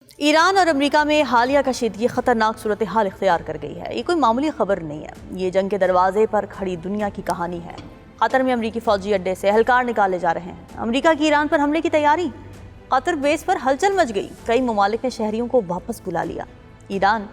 ایران اور امریکہ میں حالیہ کشیدگی خطرناک صورتحال اختیار کر گئی ہے۔ یہ کوئی معمولی خبر نہیں ہے، یہ جنگ کے دروازے پر کھڑی دنیا کی کہانی ہے۔ قطر میں امریکی فوجی اڈے سے اہلکار نکالے جا رہے ہیں۔ امریکہ کی ایران پر حملے کی تیاری، قطر بیس پر ہلچل مچ گئی، کئی ممالک نے شہریوں کو واپس بلا لیا۔ ایران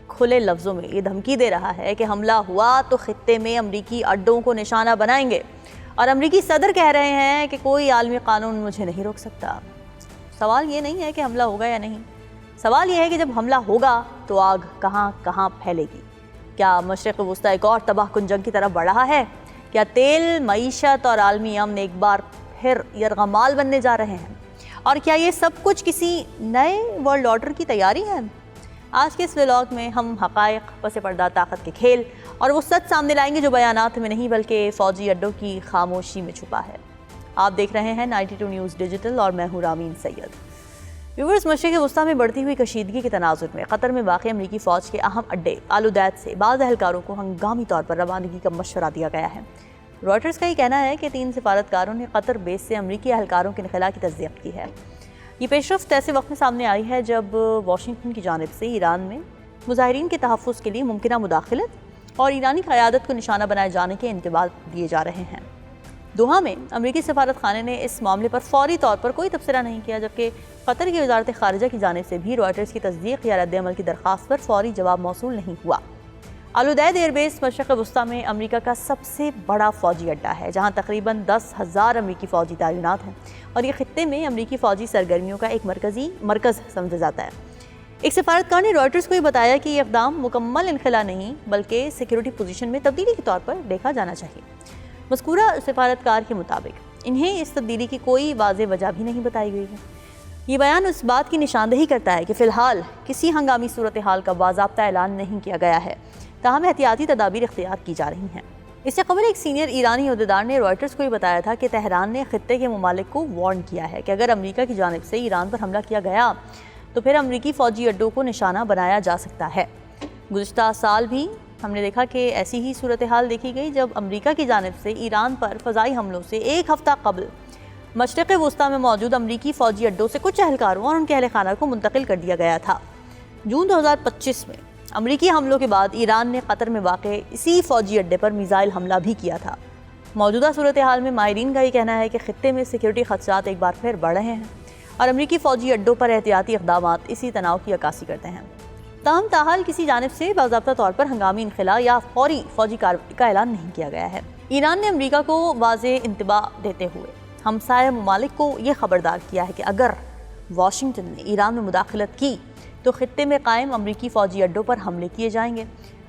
کھلے لفظوں میں یہ دھمکی دے رہا ہے کہ حملہ ہوا تو خطے میں امریکی اڈوں کو نشانہ بنائیں گے، اور امریکی صدر کہہ رہے ہیں کہ کوئی عالمی قانون مجھے نہیں روک سکتا۔ سوال یہ نہیں ہے کہ حملہ ہوگا یا نہیں، سوال یہ ہے کہ جب حملہ ہوگا تو آگ کہاں کہاں پھیلے گی۔ کیا مشرق وسطی ایک اور تباہ کن جنگ کی طرف بڑھ رہا ہے؟ کیا تیل، معیشت اور عالمی امن ایک بار پھر یرغمال بننے جا رہے ہیں؟ اور کیا یہ سب کچھ کسی نئے ورلڈ آرڈر کی تیاری ہے؟ آج کے اس ولاگ میں ہم حقائق، پس پردہ طاقت کے کھیل اور وہ سچ سامنے لائیں گے جو بیانات میں نہیں بلکہ فوجی اڈوں کی خاموشی میں چھپا ہے۔ آپ دیکھ رہے ہیں 92 نیوز ڈیجیٹل اور میں ہوں رامین سید۔ ویورز، مشرق وسطی میں بڑھتی ہوئی کشیدگی کے تناظر میں قطر میں واقع امریکی فوج کے اہم اڈے آلودیت سے بعض اہلکاروں کو ہنگامی طور پر روانگی کا مشورہ دیا گیا ہے۔ رائٹرز کا یہ کہنا ہے کہ 3 سفارتکاروں نے قطر بیس سے امریکی اہلکاروں کے انخلاء کی تصدیق کی ہے۔ یہ پیش رفت ایسے وقت میں سامنے آئی ہے جب واشنگٹن کی جانب سے ایران میں مظاہرین کے تحفظ کے لیے ممکنہ مداخلت اور ایرانی قیادت کو نشانہ بنائے جانے کے انتباہ دیے جا رہے ہیں۔ دوحہ میں امریکی سفارت خانے نے اس معاملے پر فوری طور پر کوئی تبصرہ نہیں کیا، جبکہ قطر کی وزارت خارجہ کی جانب سے بھی رائٹرز کی تصدیق یا رد عمل کی درخواست پر فوری جواب موصول نہیں ہوا۔ آلودیت ایئر بیس مشرق وسطی میں امریکہ کا سب سے بڑا فوجی اڈہ ہے، جہاں تقریباً 10,000 امریکی فوجی تعینات ہیں، اور یہ خطے میں امریکی فوجی سرگرمیوں کا ایک مرکز سمجھا جاتا ہے۔ ایک سفارتکار نے رائٹرز کو یہ بتایا کہ یہ اقدام مکمل انخلاء نہیں بلکہ سیکیورٹی پوزیشن میں تبدیلی کے طور پر دیکھا جانا چاہیے۔ مذکورہ سفارتکار کے مطابق انہیں اس تبدیلی کی کوئی واضح وجہ بھی نہیں بتائی گئی ہے۔ یہ بیان اس بات کی نشاندہی کرتا ہے کہ فی الحال کسی ہنگامی صورتحال کا باضابطہ اعلان نہیں کیا گیا ہے، تاہم احتیاطی تدابیر اختیار کی جا رہی ہیں۔ اس سے قبل ایک سینئر ایرانی عہدیدار نے رائٹرز کو یہ بتایا تھا کہ تہران نے خطے کے ممالک کو وارن کیا ہے کہ اگر امریکہ کی جانب سے ایران پر حملہ کیا گیا تو پھر امریکی فوجی اڈوں کو نشانہ بنایا جا سکتا ہے۔ گزشتہ سال بھی ہم نے دیکھا کہ ایسی ہی صورتحال دیکھی گئی جب امریکہ کی جانب سے ایران پر فضائی حملوں سے ایک ہفتہ قبل مشرق وسطی میں موجود امریکی فوجی اڈوں سے کچھ اہلکاروں اور ان کے اہل خانہ کو منتقل کر دیا گیا تھا۔ جون 2025 میں امریکی حملوں کے بعد ایران نے قطر میں واقع اسی فوجی اڈے پر میزائل حملہ بھی کیا تھا۔ موجودہ صورتحال میں ماہرین کا یہ کہنا ہے کہ خطے میں سیکیورٹی خدشات ایک بار پھر بڑھ رہے ہیں اور امریکی فوجی اڈوں پر احتیاطی اقدامات اسی تناؤ کی عکاسی کرتے ہیں۔ تاہم تاحال کسی جانب سے باضابطہ طور پر ہنگامی انخلاء یا فوری فوجی کارروائی کا اعلان نہیں کیا گیا ہے۔ ایران نے امریکہ کو واضح انتباہ دیتے ہوئے ہمسایہ ممالک کو یہ خبردار کیا ہے کہ اگر واشنگٹن نے ایران میں مداخلت کی تو خطے میں قائم امریکی فوجی اڈوں پر حملے کیے جائیں گے،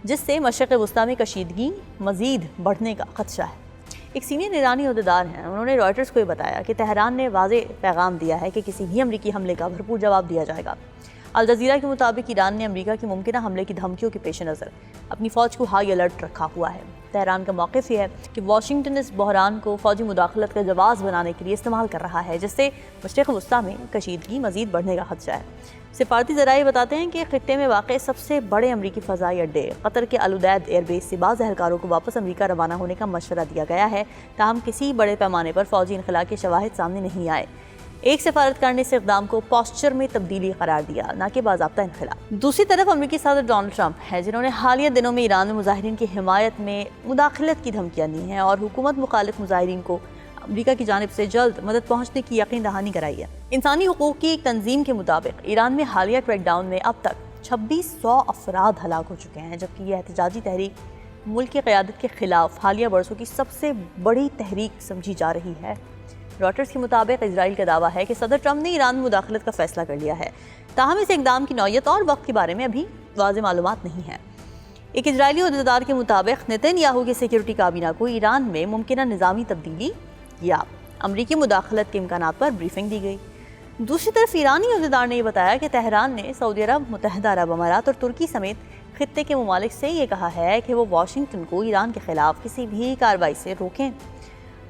جس سے مشرق وسطی میں کشیدگی مزید بڑھنے کا خدشہ ہے۔ ایک سینئر ایرانی عہدیدار ہیں، انہوں نے رائٹرز کو یہ بتایا کہ تہران نے واضح پیغام دیا ہے کہ کسی بھی امریکی حملے کا بھرپور جواب دیا جائے گا۔ الجزیرہ کے مطابق ایران نے امریکہ کی ممکنہ حملے کی دھمکیوں کے پیش نظر اپنی فوج کو ہائی الرٹ رکھا ہوا ہے۔ تہران کا موقف یہ ہے کہ واشنگٹن اس بحران کو فوجی مداخلت کا جواز بنانے کے لیے استعمال کر رہا ہے، جس سے مشرق وسطی میں کشیدگی مزید بڑھنے کا خدشہ ہے۔ سفارتی ذرائع بتاتے ہیں کہ خطے میں واقع سب سے بڑے امریکی فضائی اڈے قطر کے آلودیت ایئر بیس سے بعض اہلکاروں کو واپس امریکہ روانہ ہونے کا مشورہ دیا گیا ہے، تاہم کسی بڑے پیمانے پر فوجی انخلاء کے شواہد سامنے نہیں آئے۔ ایک سفارتکار نے اس اقدام کو پوسچر میں تبدیلی قرار دیا، نہ کہ باضابطہ انخلاء۔ دوسری طرف امریکی صدر ڈونلڈ ٹرمپ ہیں، جنہوں نے حالیہ دنوں میں ایران میں مظاہرین کی حمایت میں مداخلت کی دھمکیاں دی ہیں اور حکومت مخالف مظاہرین کو امریکہ کی جانب سے جلد مدد پہنچنے کی یقین دہانی کرائی ہے۔ انسانی حقوق کی ایک تنظیم کے مطابق ایران میں حالیہ کریک ڈاؤن میں اب تک 2600 افراد ہلاک ہو چکے ہیں، جبکہ یہ احتجاجی تحریک ملک کی قیادت کے خلاف حالیہ برسوں کی سب سے بڑی تحریک سمجھی جا رہی ہے۔ رائٹرز کے مطابق اسرائیل کا دعویٰ ہے کہ صدر ٹرمپ نے ایران میں مداخلت کا فیصلہ کر لیا ہے، تاہم اس اقدام کی نوعیت اور وقت کے بارے میں ابھی واضح معلومات نہیں ہیں۔ ایک اسرائیلی عہدیدار کے مطابق نیتن یاہو کی سیکیورٹی کابینہ کو ایران میں ممکنہ نظامی تبدیلی یا امریکی مداخلت کے امکانات پر بریفنگ دی گئی۔ دوسری طرف ایرانی عہدیدار نے یہ بتایا کہ تہران نے سعودی عرب، متحدہ عرب امارات اور ترکی سمیت خطے کے ممالک سے یہ کہا ہے کہ وہ واشنگٹن کو ایران کے خلاف کسی بھی کارروائی سے روکیں۔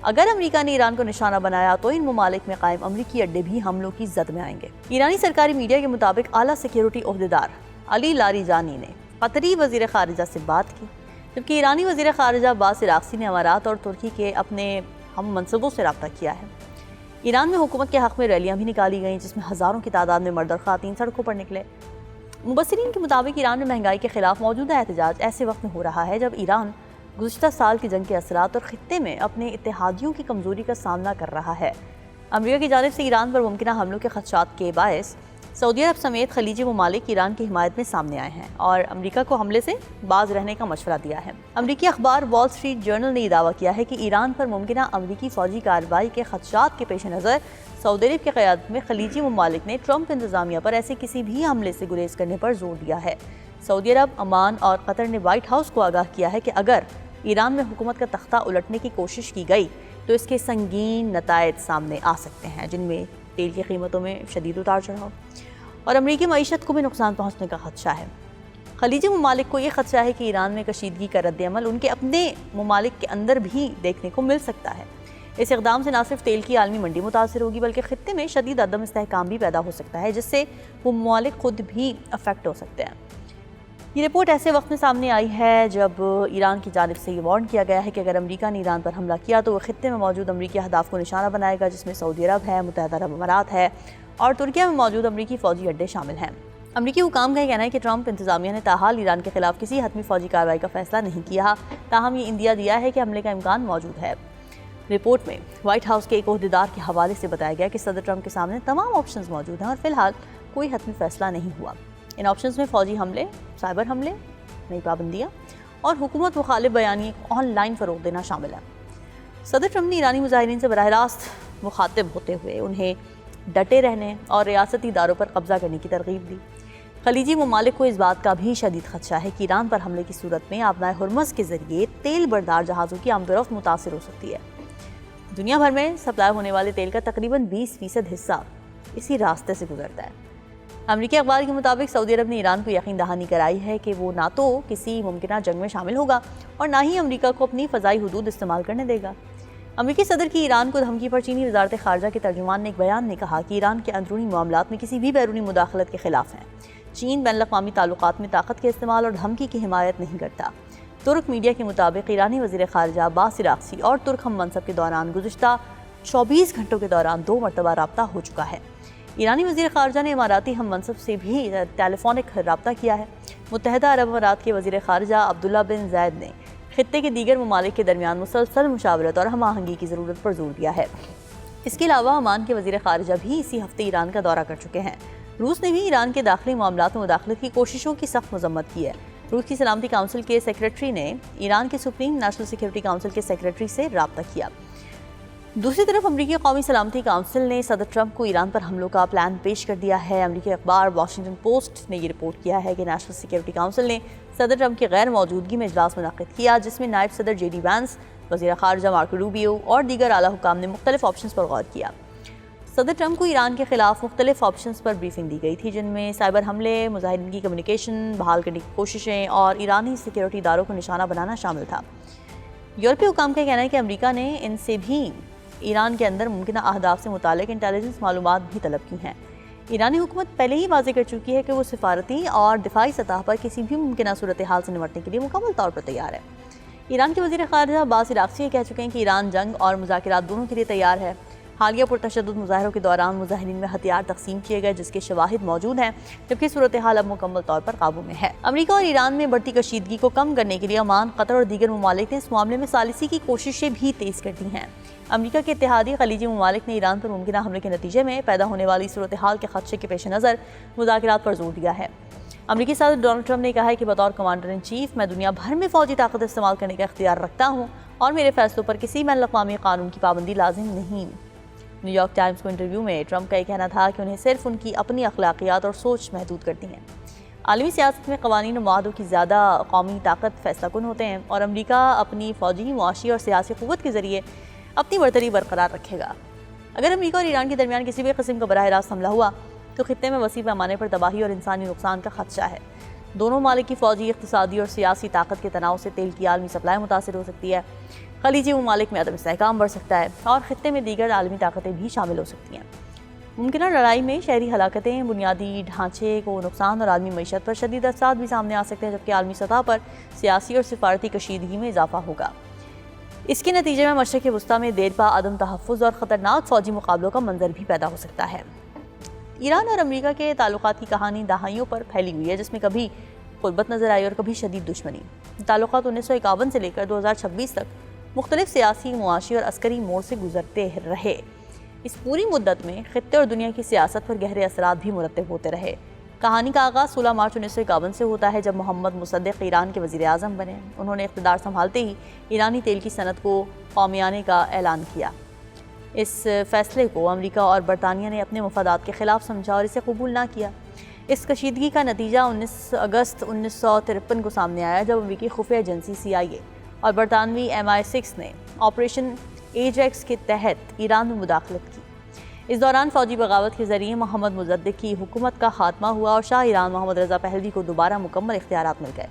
اگر امریکہ نے ایران کو نشانہ بنایا تو ان ممالک میں قائم امریکی اڈے بھی حملوں کی زد میں آئیں گے۔ ایرانی سرکاری میڈیا کے مطابق اعلیٰ سیکیورٹی عہدیدار علی لاریجانی نے قطری وزیر خارجہ سے بات کی، جبکہ ایرانی وزیر خارجہ عباس عراقچی نے امارات اور ترکی کے اپنے ہم منصبوں سے رابطہ کیا ہے۔ ایران میں حکومت کے حق میں ریلیاں بھی نکالی گئیں جس میں ہزاروں کی تعداد میں مرد اور خواتین سڑکوں پر نکلے۔ مبصرین کے مطابق ایران میں مہنگائی کے خلاف موجودہ احتجاج ایسے وقت میں ہو رہا ہے جب ایران گزشتہ سال کی جنگ کے اثرات اور خطے میں اپنے اتحادیوں کی کمزوری کا سامنا کر رہا ہے۔ امریکہ کی جانب سے ایران پر ممکنہ حملوں کے خدشات کے باعث سعودی عرب سمیت خلیجی ممالک ایران کی حمایت میں سامنے آئے ہیں اور امریکہ کو حملے سے باز رہنے کا مشورہ دیا ہے۔ امریکی اخبار وال اسٹریٹ جرنل نے یہ دعویٰ کیا ہے کہ ایران پر ممکنہ امریکی فوجی کارروائی کے خدشات کے پیش نظر سعودی عرب کی قیادت میں خلیجی ممالک نے ٹرمپ انتظامیہ پر ایسے کسی بھی حملے سے گریز کرنے پر زور دیا ہے۔ سعودی عرب، عمان اور قطر نے وائٹ ہاؤس کو آگاہ کیا ہے کہ اگر ایران میں حکومت کا تختہ الٹنے کی کوشش کی گئی تو اس کے سنگین نتائج سامنے آ سکتے ہیں، جن میں تیل کی قیمتوں میں شدید اتار چڑھاؤ اور امریکی معیشت کو بھی نقصان پہنچنے کا خدشہ ہے۔ خلیجی ممالک کو یہ خدشہ ہے کہ ایران میں کشیدگی کا رد عمل ان کے اپنے ممالک کے اندر بھی دیکھنے کو مل سکتا ہے۔ اس اقدام سے نہ صرف تیل کی عالمی منڈی متاثر ہوگی بلکہ خطے میں شدید عدم استحکام بھی پیدا ہو سکتا ہے، جس سے وہ ممالک خود بھی افیکٹ ہو سکتے ہیں۔ یہ رپورٹ ایسے وقت میں سامنے آئی ہے جب ایران کی جانب سے یہ وارن کیا گیا ہے کہ اگر امریکہ نے ایران پر حملہ کیا تو وہ خطے میں موجود امریکی اہداف کو نشانہ بنائے گا، جس میں سعودی عرب ہے، متحدہ عرب امارات ہے اور ترکیہ میں موجود امریکی فوجی اڈے شامل ہیں۔ امریکی حکام کا یہ کہنا ہے کہ ٹرمپ انتظامیہ نے تاحال ایران کے خلاف کسی حتمی فوجی کارروائی کا فیصلہ نہیں کیا، تاہم یہ اندیا دیا ہے کہ حملے کا امکان موجود ہے۔ رپورٹ میں وائٹ ہاؤس کے ایک عہدیدار کے حوالے سے بتایا گیا کہ صدر ٹرمپ کے سامنے تمام آپشنز موجود ہیں اور فی الحال کوئی حتمی فیصلہ نہیں ہوا۔ ان آپشنز میں فوجی حملے، سائبر حملے، نئی پابندیاں اور حکومت مخالف بیانیے کو آن لائن فروغ دینا شامل ہے۔ صدر ٹرمپ نے ایرانی مظاہرین سے براہ راست مخاطب ہوتے ہوئے انہیں ڈٹے رہنے اور ریاستی اداروں پر قبضہ کرنے کی ترغیب دی۔ خلیجی ممالک کو اس بات کا بھی شدید خدشہ ہے کہ ایران پر حملے کی صورت میں آبنائے ہرمز کے ذریعے تیل بردار جہازوں کی آمد و رفت متاثر ہو سکتی ہے۔ دنیا بھر میں سپلائی ہونے والے تیل کا تقریباً 20% حصہ اسی راستے سے گزرتا ہے۔ امریکی اخبار کے مطابق سعودی عرب نے ایران کو یقین دہانی کرائی ہے کہ وہ نہ تو کسی ممکنہ جنگ میں شامل ہوگا اور نہ ہی امریکہ کو اپنی فضائی حدود استعمال کرنے دے گا۔ امریکی صدر کی ایران کو دھمکی پر چینی وزارت خارجہ کے ترجمان نے ایک بیان میں کہا کہ ایران کے اندرونی معاملات میں کسی بھی بیرونی مداخلت کے خلاف ہیں۔ چین بین الاقوامی تعلقات میں طاقت کے استعمال اور دھمکی کی حمایت نہیں کرتا۔ ترک میڈیا کے مطابق ایرانی وزیر خارجہ عباس عراقچی اور ترک ہم منصب کے دوران گزشتہ 24 گھنٹوں کے دوران 2 مرتبہ رابطہ ہو چکا ہے۔ ایرانی وزیر خارجہ نے اماراتی ہم منصب سے بھی ٹیلی فونک رابطہ کیا ہے۔ متحدہ عرب امارات کے وزیر خارجہ عبداللہ بن زید نے خطے کے دیگر ممالک کے درمیان مسلسل مشاورت اور ہم آہنگی کی ضرورت پر زور دیا ہے۔ اس کے علاوہ عمان کے وزیر خارجہ بھی اسی ہفتے ایران کا دورہ کر چکے ہیں۔ روس نے بھی ایران کے داخلی معاملات میں مداخلت کی کوششوں کی سخت مذمت کی ہے۔ روس کی سلامتی کونسل کے سیکریٹری نے ایران کے سپریم نیشنل سیکیورٹی کونسل کے سیکریٹری سے رابطہ کیا۔ دوسری طرف امریکی قومی سلامتی کونسل نے صدر ٹرمپ کو ایران پر حملوں کا پلان پیش کر دیا ہے۔ امریکی اخبار واشنگٹن پوسٹ نے یہ رپورٹ کیا ہے کہ نیشنل سیکیورٹی کونسل نے صدر ٹرمپ کی غیر موجودگی میں اجلاس منعقد کیا، جس میں نائب صدر جے ڈی وینس، وزیر خارجہ مارکو روبیو اور دیگر اعلیٰ حکام نے مختلف آپشنز پر غور کیا۔ صدر ٹرمپ کو ایران کے خلاف مختلف آپشنز پر بریفنگ دی گئی تھی، جن میں سائبر حملے، مظاہرین کی کمیونیکیشن بحال کرنے کی کوششیں اور ایرانی سیکیورٹی اداروں کو نشانہ بنانا شامل تھا۔ یورپی حکام کا کہنا ہے کہ امریکہ نے ان سے بھی ایران کے اندر ممکنہ اہداف سے متعلق انٹیلیجنس معلومات بھی طلب کی ہیں۔ ایرانی حکومت پہلے ہی واضح کر چکی ہے کہ وہ سفارتی اور دفاعی سطح پر کسی بھی ممکنہ صورتحال سے نمٹنے کے لیے مکمل طور پر تیار ہے۔ ایران کے وزیر خارجہ عباس عراقچی کہہ چکے ہیں کہ ایران جنگ اور مذاکرات دونوں کے لیے تیار ہے۔ حالیہ پرتشدد مظاہروں کے دوران مظاہرین میں ہتھیار تقسیم کیے گئے، جس کے شواہد موجود ہیں، جبکہ صورتحال اب مکمل طور پر قابو میں ہے۔ امریکہ اور ایران میں بڑھتی کشیدگی کو کم کرنے کے لیے عمان، قطر اور دیگر ممالک نے اس معاملے میں ثالثی کی کوششیں بھی تیز کر دی ہیں۔ امریکہ کے اتحادی خلیجی ممالک نے ایران پر ممکنہ حملے کے نتیجے میں پیدا ہونے والی صورتحال کے خدشے کے پیش نظر مذاکرات پر زور دیا ہے۔ امریکی صدر ڈونلڈ ٹرمپ نے کہا ہے کہ بطور کمانڈر ان چیف میں دنیا بھر میں فوجی طاقت استعمال کرنے کا اختیار رکھتا ہوں اور میرے فیصلوں پر کسی بین الاقوامی قانون کی پابندی لازم نہیں۔ نیو یارک ٹائمز کو انٹرویو میں ٹرمپ کا یہ کہنا تھا کہ انہیں صرف ان کی اپنی اخلاقیات اور سوچ محدود کرتی ہیں۔ عالمی سیاست میں قوانین و معاہدوں کی زیادہ قومی طاقت فیصلہ کن ہوتے ہیں اور امریکہ اپنی فوجی، معاشی اور سیاسی قوت کے ذریعے اپنی برتری برقرار رکھے گا۔ اگر امریکہ اور ایران کے درمیان کسی بھی قسم کا براہ راست حملہ ہوا تو خطے میں وسیع پیمانے پر تباہی اور انسانی نقصان کا خدشہ ہے۔ دونوں ممالک کی فوجی، اقتصادی اور سیاسی طاقت کے تناؤ سے تیل کی عالمی سپلائی متاثر ہو سکتی ہے، خلیجی ممالک میں عدم استحکام بڑھ سکتا ہے اور خطے میں دیگر عالمی طاقتیں بھی شامل ہو سکتی ہیں۔ ممکنہ لڑائی میں شہری ہلاکتیں، بنیادی ڈھانچے کو نقصان اور عالمی معیشت پر شدید اثرات بھی سامنے آ سکتے ہیں، جبکہ عالمی سطح پر سیاسی اور سفارتی کشیدگی میں اضافہ ہوگا۔ اس کے نتیجے میں مشرق وسطیٰ میں دیر پا عدم تحفظ اور خطرناک فوجی مقابلوں کا منظر بھی پیدا ہو سکتا ہے۔ ایران اور امریکہ کے تعلقات کی کہانی دہائیوں پر پھیلی ہوئی ہے، جس میں کبھی قربت نظر آئی اور کبھی شدید دشمنی۔ تعلقات 1951 سے لے کر 2026 تک مختلف سیاسی، معاشی اور عسکری موڑ سے گزرتے رہے۔ اس پوری مدت میں خطے اور دنیا کی سیاست پر گہرے اثرات بھی مرتب ہوتے رہے۔ کہانی کا آغاز 16 مارچ 1951 سے ہوتا ہے، جب محمد مصدق ایران کے وزیر اعظم بنے۔ انہوں نے اقتدار سنبھالتے ہی ایرانی تیل کی صنعت کو قومیانے کا اعلان کیا۔ اس فیصلے کو امریکہ اور برطانیہ نے اپنے مفادات کے خلاف سمجھا اور اسے قبول نہ کیا۔ اس کشیدگی کا نتیجہ 19 اگست 1953 کو سامنے آیا، جب امریکی خفیہ ایجنسی CIA اور برطانوی MI6 نے آپریشن ایجیکس کے تحت ایران میں مداخلت کی۔ اس دوران فوجی بغاوت کے ذریعے محمد مصدق کی حکومت کا خاتمہ ہوا اور شاہ ایران محمد رضا پہلوی کو دوبارہ مکمل اختیارات مل گئے۔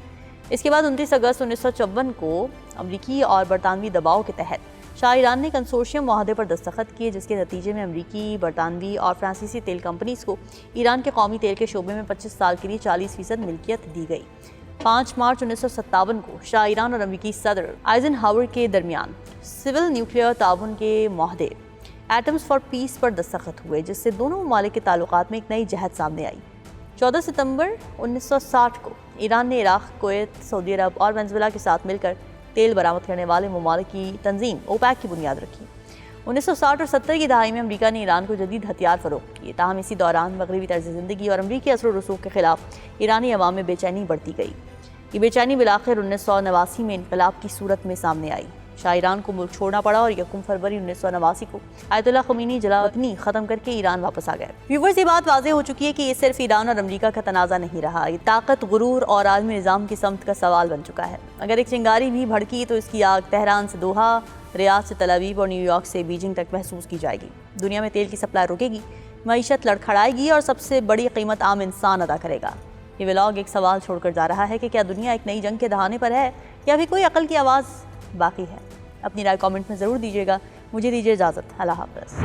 اس کے بعد 29 اگست 1954 کو امریکی اور برطانوی دباؤ کے تحت شاہ ایران نے کنسورشیم معاہدے پر دستخط کیے، جس کے نتیجے میں امریکی، برطانوی اور فرانسیسی تیل کمپنیز کو ایران کے قومی تیل کے شعبے میں 25 سال کے لیے 40% ملکیت دی گئی۔ 5 مارچ 1957 کو شاہ ایران اور امریکی صدر آئزن ہاور کے درمیان سول نیوکلیئر تعاون کے معاہدے ایٹمز فار پیس پر دستخط ہوئے، جس سے دونوں ممالک کے تعلقات میں ایک نئی جہت سامنے آئی۔ 14 ستمبر 1960 کو ایران نے عراق، کویت، سعودی عرب اور وینزویلا کے ساتھ مل کر تیل برآمد کرنے والے ممالک کی تنظیم اوپیک کی بنیاد رکھی۔ 1960 اور 70 کی دہائی میں امریکہ نے ایران کو جدید ہتھیار فروخت کیے، تاہم اسی دوران مغربی طرز زندگی اور امریکی اثر و رسوخ کے خلاف ایرانی عوام میں بے چینی بڑھتی گئی۔ یہ بے چینی بالآخر 1989 میں انقلاب کی صورت میں سامنے آئی۔ شاہ ایران کو ملک چھوڑنا پڑا اور 1 فروری 1989 کو آیت اللہ خمینی جلا وطنی ختم کر کے ایران واپس آ گئے۔ ویورز، یہ بات واضح ہو چکی ہے کہ یہ صرف ایران اور امریکہ کا تنازع نہیں رہا، یہ طاقت، غرور اور عالمی نظام کی سمت کا سوال بن چکا ہے۔ اگر ایک چنگاری بھی بھڑکی تو اس کی آگ تہران سے دوحہ، ریاض سے تل ابیب اور نیو یارک سے بیجنگ تک محسوس کی جائے گی۔ دنیا میں تیل کی سپلائی رکے گی، معیشت لڑکھڑائے گی اور سب سے بڑی قیمت عام انسان ادا کرے گا۔ یہ ولاگ ایک سوال چھوڑ کر جا رہا ہے کہ کیا دنیا ایک نئی جنگ کے دہانے پر ہے یا ابھی کوئی عقل کی آواز باقی ہے؟ اپنی رائے کامنٹ میں ضرور دیجیے گا۔ مجھے دیجیے اجازت۔ اللہ حافظ۔